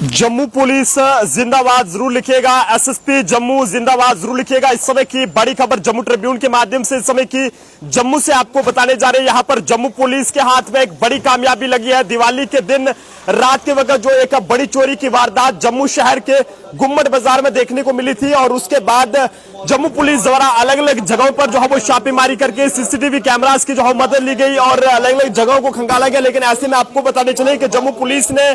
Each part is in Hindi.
जम्मू पुलिस जिंदाबाद जरूर लिखिएगा, एसएसपी जम्मू जिंदाबाद जरूर लिखिएगा। इस समय की बड़ी खबर जम्मू ट्रिब्यून के माध्यम से इस समय की जम्मू से आपको बताने जा रहे हैं। यहां पर जम्मू पुलिस के हाथ में एक बड़ी कामयाबी लगी है। दिवाली के दिन रात के वक्त जो एक बड़ी चोरी की वारदात जम्मू शहर के गुम्मट बाजार में देखने को मिली थी और उसके बाद जम्मू पुलिस द्वारा अलग अलग जगहों पर जो है वो छापेमारी करके सीसीटीवी कैमरास की जो है मदद ली गई और अलग अलग जगहों को खंगाला गया। लेकिन ऐसे में आपको बताने चले कि जम्मू पुलिस ने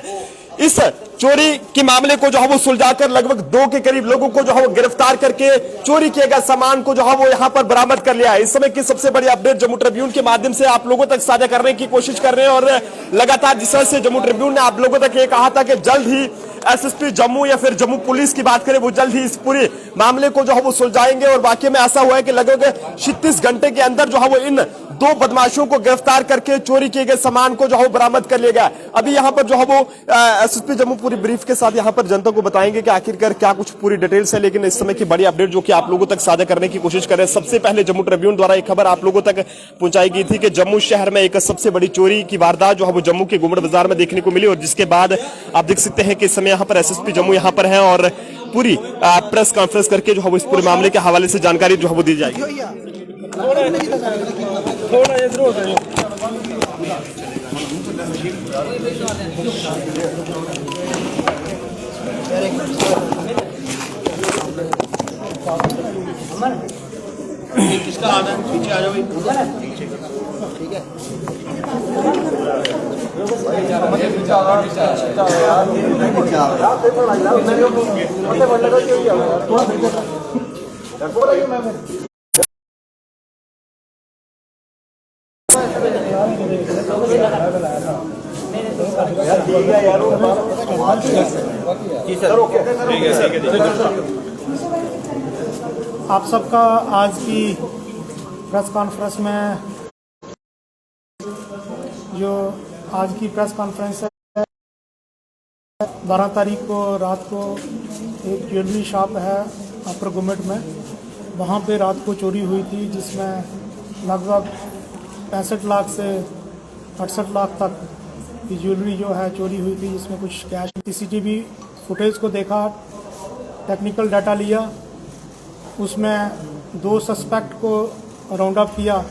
इस चोरी के मामले को जो है वो सुलझाकर लगभग 2 के करीब लोगों को जो है वो गिरफ्तार करके चोरी किए गए सामान को जो है वो यहां पर बरामद कर लिया है। इस समय की सबसे बड़ी अपडेट जम्मू ट्रिब्यून के माध्यम से आप लोगों तक साझा करने की कोशिश कर रहे हैं और लगातार जिस तरह से जम्मू ट्रिब्यून ने आप लोगों तक ये कहा था कि जल्द ही एसएसपी जम्मू या फिर जम्मू पुलिस की बात करें वो जल्द ही इस पूरे मामले को जो है वो सुलझाएंगे और वाकई में ऐसा हुआ है कि लगभग 36 घंटे के अंदर जो है वो इन 2 बदमाशों को गिरफ्तार करके चोरी किए गए सामान को जो है बरामद कर लिया गया। अभी यहां पर जो है वो एसएसपी जम्मू पूरी ब्रीफ के साथ यहां पर जनता को बताएंगे कि आखिरकार क्या कुछ पूरी डिटेल्स है। लेकिन इस समय की बड़ी अपडेट जो कि आप लोगों तक साझा करने की कोशिश कर रहे हैं। सबसे पहले जम्मू ट्रिब्यून द्वारा एक खबर आप लोगों तक पहुंचाई गई थी कि जम्मू शहर में एक सबसे बड़ी चोरी की वारदात जो है वो जम्मू के गुम्मट बाजार में देखने को मिली और जिसके बाद आप देख सकते हैं कि इस समय यहां पर एसएसपी जम्मू यहां पर है और पूरी प्रेस कॉन्फ्रेंस करके जो है वो इस पूरे मामले के हवाले से जानकारी जो है वो दी जाएगी। किसका आधा पीछे आ जाओ ठीक है। आप सबका आज की प्रेस कॉन्फ्रेंस में जो आज की प्रेस कॉन्फ्रेंस है 12 तारीख को रात को एक ज्वेलरी शॉप है अपर गुम्मट में, वहाँ पे रात को चोरी हुई थी जिसमें लगभग 65 लाख से 68 लाख तक की ज्वेलरी जो है चोरी हुई थी, जिसमें कुछ कैश। सीसीटीवी फुटेज को देखा, टेक्निकल डाटा लिया, उसमें 2 सस्पेक्ट को राउंड अप किया।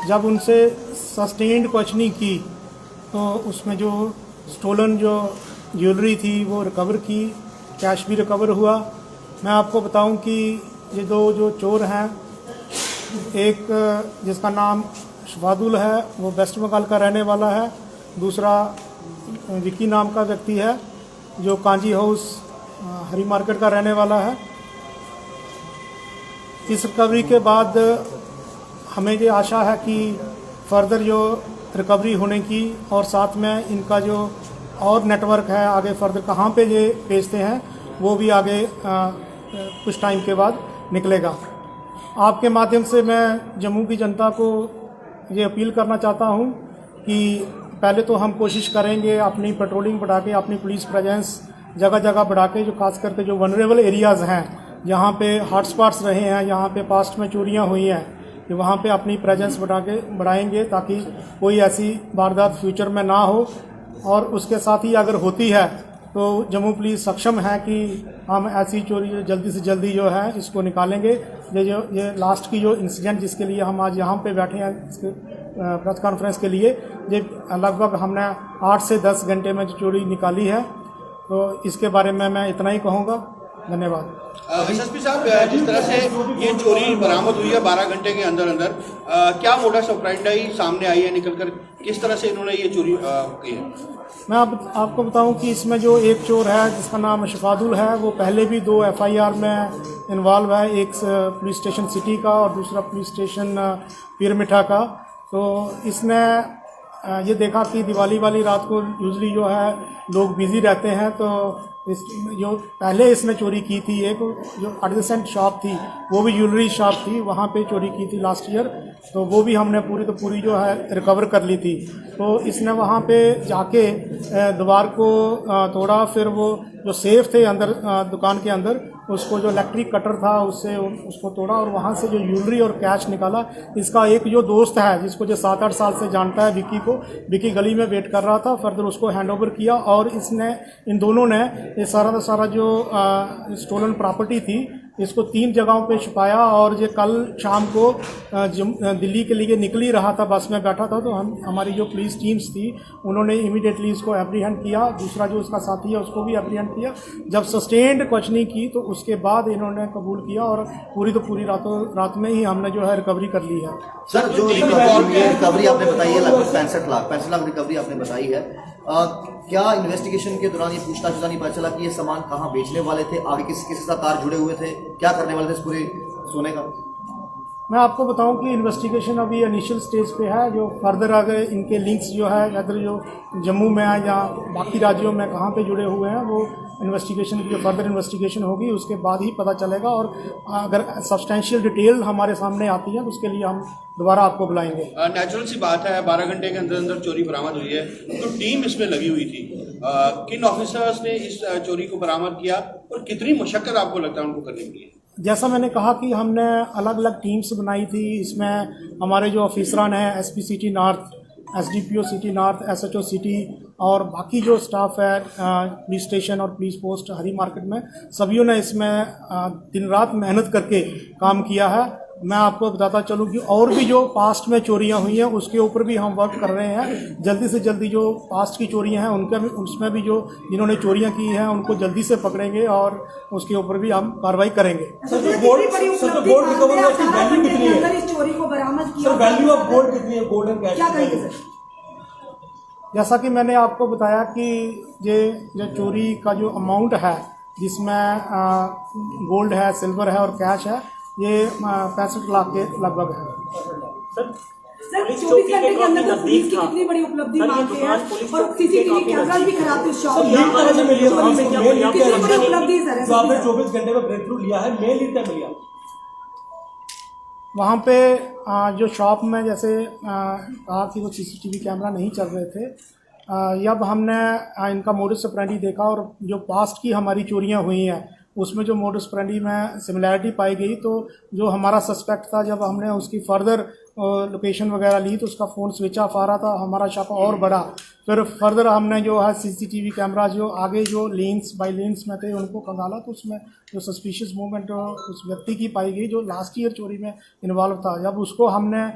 जब उनसे सस्टेन्ड क्वेश्चनिंग की तो उसमें जो स्टोलन जो ज्वेलरी थी वो रिकवर की, कैश भी रिकवर हुआ। मैं आपको बताऊं कि ये 2 जो चोर हैं, एक जिसका नाम शफादुल है वो वेस्ट बंगाल का रहने वाला है, दूसरा विकी नाम का व्यक्ति है जो कांजी हाउस हरी मार्केट का रहने वाला है। इस रिकवरी के बाद हमें ये आशा है कि फर्दर जो रिकवरी होने की और साथ में इनका जो और नेटवर्क है आगे फर्दर कहाँ पे ये भेजते हैं वो भी आगे कुछ टाइम के बाद निकलेगा। आपके माध्यम से मैं जम्मू की जनता को ये अपील करना चाहता हूँ कि पहले तो हम कोशिश करेंगे अपनी पेट्रोलिंग बढ़ा के, अपनी पुलिस प्रेजेंस जगह जगह बढ़ा के, जो खास करके जो वनरेबल एरियाज़ हैं जहाँ पे हॉटस्पॉट्स रहे हैं, जहाँ पे पास्ट में चोरियाँ हुई हैं, कि वहाँ पे अपनी प्रेजेंस बढ़ाएंगे ताकि कोई ऐसी वारदात फ्यूचर में ना हो। और उसके साथ ही अगर होती है तो जम्मू पुलिस सक्षम है कि हम ऐसी चोरी जल्दी से जल्दी जो है इसको निकालेंगे। ये लास्ट की जो इंसिडेंट जिसके लिए हम आज यहाँ पे बैठे हैं इसके प्रेस कॉन्फ्रेंस के लिए, ये लगभग हमने 8 से 10 घंटे में जो चोरी निकाली है, तो इसके बारे में मैं इतना ही कहूँगा। धन्यवाद। एसएसपी साहब, जिस तरह से ये चोरी बरामद हुई है 12 घंटे के अंदर अंदर, क्या मोडस ऑपरेंडी सामने आई है निकलकर, किस तरह से इन्होंने ये चोरी की है? मैं आपको बताऊं कि इसमें जो एक चोर है जिसका नाम शफादुल है वो पहले भी 2 FIR में इन्वॉल्व है, एक पुलिस स्टेशन सिटी का और दूसरा पुलिस स्टेशन पीरमिठा का। तो इसने ये देखा कि दिवाली वाली रात को यूजली जो है लोग बिजी रहते हैं, तो जो पहले इसने चोरी की थी एक जो एडजेसेंट शॉप थी वो भी ज्वेलरी शॉप थी, वहाँ पे चोरी की थी लास्ट ईयर, तो वो भी हमने पूरी जो है रिकवर कर ली थी। तो इसने वहाँ पे जाके दीवार को तोड़ा, फिर वो जो सेफ थे अंदर दुकान के अंदर उसको जो इलेक्ट्रिक कटर था उससे उसको तोड़ा और वहाँ से जो ज्वेलरी और कैश निकाला। इसका एक जो दोस्त है जिसको जो 7-8 साल से जानता है विकी को, विकी गली में वेट कर रहा था, फर्दर उसको हैंडओवर किया और इन दोनों ने ये सारा का सारा जो स्टोलन प्रॉपर्टी थी इसको 3 जगहों पे छुपाया। और ये कल शाम को दिल्ली के लिए निकल ही रहा था, बस में बैठा था, तो हमारी जो पुलिस टीम्स थी उन्होंने इमीडिएटली इसको एप्रीहेंड किया। दूसरा जो उसका साथी है उसको भी एप्रीहेंड किया। जब सस्टेन्ड क्वेश्चनिंग की तो उसके बाद इन्होंने कबूल किया और पूरी रात में ही हमने जो है रिकवरी कर ली है। सर, जो रिकवरी आपने बताई है लगभग 65 लाख रिकवरी आपने बताई है, क्या इन्वेस्टिगेशन के दौरान ये पूछताछ नहीं पता चला कि ये सामान कहाँ बेचने वाले थे, आगे किसके साथ तार जुड़े हुए थे, क्या करने वाले थे इस पूरे सोने का? मैं आपको बताऊं कि इन्वेस्टिगेशन अभी इनिशियल स्टेज पे है। जो फर्दर आगे इनके लिंक्स जो है अदर जो जम्मू में है या बाकी राज्यों में कहाँ पे जुड़े हुए हैं वो इन्वेस्टिगेशन की जो फर्दर इन्वेस्टिगेशन होगी उसके बाद ही पता चलेगा। और अगर सब्सटेंशियल डिटेल हमारे सामने आती है तो उसके लिए हम दोबारा आपको बुलाएंगे। नेचुरल सी बात है, 12 घंटे के अंदर अंदर चोरी बरामद हुई है, तो टीम इसमें लगी हुई थी। किन ऑफिसर्स ने इस चोरी को बरामद किया और कितनी मशक्कत आपको लगता है उनको करनी पड़ी? जैसा मैंने कहा कि हमने अलग अलग टीम्स बनाई थी। इसमें हमारे जो ऑफिसरान हैं SP city north, SDPO city north, SHO city और बाकी जो स्टाफ है पुलिस स्टेशन और पुलिस पोस्ट हरी मार्केट में, सभी ने इसमें दिन रात मेहनत करके काम किया है। मैं आपको बताता चलूँ कि और भी जो पास्ट में चोरियां हुई हैं उसके ऊपर भी हम वर्क कर रहे हैं। जल्दी से जल्दी जो पास्ट की चोरियां हैं उनका भी, उसमें भी जो जिन्होंने चोरियां की हैं उनको जल्दी से पकड़ेंगे और उसके ऊपर भी हम कार्रवाई करेंगे। जैसा कि मैंने आपको बताया कि ये जो चोरी का जो अमाउंट है जिसमें गोल्ड है, सिल्वर है और कैश है, ये 65 लाख के लगभग है। सर 24 घंटे के अंदर तो पुलिस की कितनी बड़ी उपलब्धि मानते हैं और सीसीटीवी कैमरा भी खराब थे शॉप में। कितनी बड़ी उपलब्धि सर जो आपने 24 घंटे में ब्रेक थ्रू लिया है, मेल लीड कर लिया वहाँ पे जो शॉप में जैसे कहा कि वो सीसीटीवी कैमरा नहीं चल रहे थे। जब हमने इनका मोडस ऑपरेंडी देखा और जो पास्ट की हमारी चोरियाँ हुई हैं उसमें जो मोडस ऑपरेंडी में सिमिलैरिटी पाई गई, तो जो हमारा सस्पेक्ट था जब हमने उसकी फर्दर लोकेशन वगैरह ली तो उसका फ़ोन स्विच ऑफ आ रहा था, हमारा शक और बढ़ा। फिर फर्दर हमने जो है सीसीटीवी कैमरा जो आगे जो लेन्स बाई लेन्स में थे उनको खंगाला तो उसमें जो सस्पिशियस मूवमेंट उस व्यक्ति की पाई गई जो लास्ट ईयर चोरी में इन्वॉल्व था। जब उसको हमने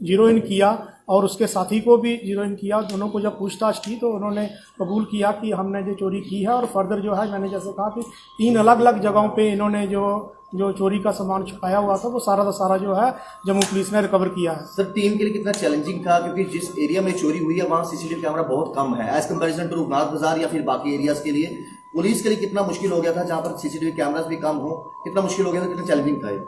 जीरो इन किया और उसके साथी को भी जीरो इन किया, दोनों को जब पूछताछ की तो उन्होंने कबूल किया कि हमने जो चोरी की है। और फर्दर जो है मैंने जैसे कहा कि 3 अलग अलग जगहों पे इन्होंने जो चोरी का सामान छुपाया हुआ था वो सारा का सारा जो है जम्मू पुलिस ने रिकवर किया है। सर, टीम के लिए कितना चैलेंजिंग था, क्योंकि जिस एरिया में चोरी हुई है वहाँ सीसीटीवी कैमरा बहुत कम है एज कम्पेरिजन टू रघुनाथ बाजार या फिर बाकी एरियाज के लिए? पुलिस के लिए कितना मुश्किल हो गया था जहाँ पर सीसीटीवी कैमराज भी कम हो, कितना मुश्किल हो गया था, कितना चैलेंजिंग था?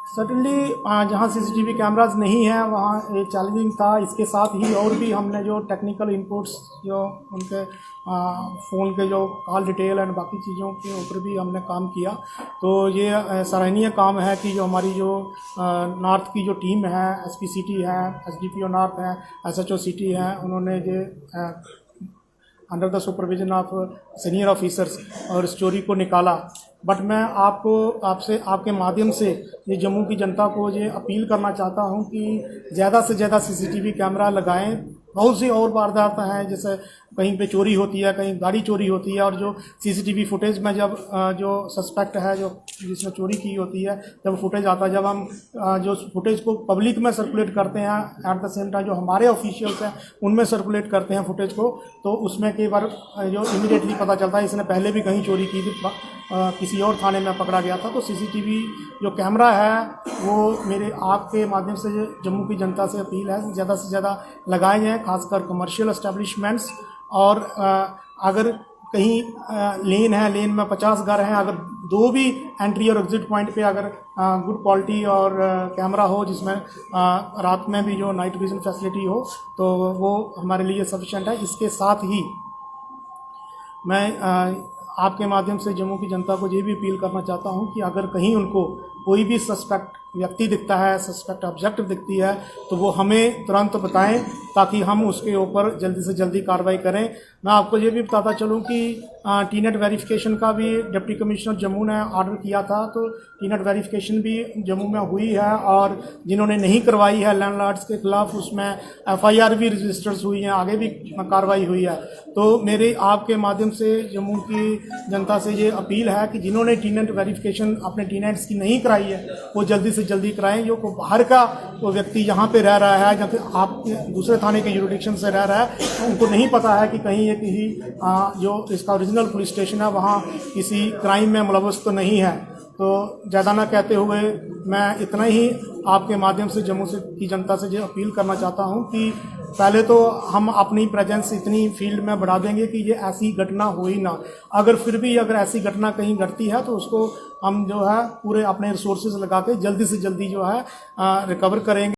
सर्टनली जहाँ सीसीटीवी कैमराज नहीं है वहाँ एक चैलेंजिंग था। इसके साथ ही और भी हमने जो टेक्निकल इनपुट्स जो उनके फ़ोन के जो कॉल डिटेल एंड बाकी चीज़ों के ऊपर भी हमने काम किया। तो ये सराहनीय काम है कि जो हमारी जो नॉर्थ की जो टीम है, एसपी सिटी है, एसडीपीओ नॉर्थ है, एसएचओ सिटी है, उन्होंने ये under the supervision of senior officers और इस चोरी को निकाला। बट मैं आपसे आपके माध्यम से ये जम्मू की जनता को ये अपील करना चाहता हूँ कि ज़्यादा से ज़्यादा सीसीटीवी कैमरा लगाएं। बहुत सी और वारदात हैं, जैसे कहीं पे चोरी होती है, कहीं गाड़ी चोरी होती है और जो सीसीटीवी फुटेज में जब जो सस्पेक्ट है जो जिसने चोरी की होती है जब फुटेज आता है, जब हम जो फुटेज को पब्लिक में सर्कुलेट करते हैं एट द सेम टाइम जो हमारे ऑफिशियल्स हैं उनमें सर्कुलेट करते हैं फुटेज को, तो उसमें कई बार जो इमीडिएटली पता चलता है इसने पहले भी कहीं चोरी की थी, किसी और थाने में पकड़ा गया था। तो सीसीटीवी जो कैमरा है वो मेरे आपके माध्यम से जम्मू की जनता से अपील है ज़्यादा से ज़्यादा लगाए जाएँ, खासकर कमर्शियल एस्टेब्लिशमेंट्स। और अगर कहीं लेन है, लेन में 50 घर हैं, अगर 2 भी एंट्री और एग्जिट पॉइंट पे अगर गुड क्वालिटी और कैमरा हो जिसमें रात में भी जो नाइट विजन फैसिलिटी हो तो वो हमारे लिए सफिशेंट है। इसके साथ ही मैं आपके माध्यम से जम्मू की जनता को ये भी अपील करना चाहता हूँ कि अगर कहीं उनको कोई भी सस्पेक्ट व्यक्ति दिखता है, सस्पेक्ट ऑब्जेक्ट दिखती है, तो वो हमें तुरंत बताएं ताकि हम उसके ऊपर जल्दी से जल्दी कार्रवाई करें। मैं आपको ये भी बताता चलूं कि टीनेट वेरिफिकेशन का भी डिप्टी कमिश्नर जम्मू ने ऑर्डर किया था, तो टीनेट वेरिफिकेशन भी जम्मू में हुई है और जिन्होंने नहीं करवाई है लैंडलॉर्ड्स के खिलाफ उसमें एफआईआर भी रजिस्टर्स हुई हैं, आगे भी कार्रवाई हुई है। तो मेरे आपके माध्यम से जम्मू की जनता से ये अपील है कि जिन्होंने टीनेट वेरिफिकेशन अपने टीनेट्स की नहीं कराई है वो जल्दी से जल्दी कराएं। जो को बाहर का वो व्यक्ति यहाँ पे रह रहा है, जहाँ पे आप दूसरे थाने के यूरिडिक्शन से रह रहा है, तो उनको नहीं पता है कि कहीं ये किसी जो इसका ओरिजिनल पुलिस स्टेशन है वहाँ किसी क्राइम में मुलव्वस तो नहीं है। तो ज़्यादा ना कहते हुए मैं इतना ही आपके माध्यम से जम्मू से की जनता से ये अपील करना चाहता हूँ कि पहले तो हम अपनी प्रेजेंस इतनी फील्ड में बढ़ा देंगे कि ये ऐसी घटना हो ही ना। अगर फिर भी अगर ऐसी घटना कहीं घटती है तो उसको हम जो है पूरे अपने रिसोर्सेज लगा के जल्दी से जल्दी जो है रिकवर करेंगे।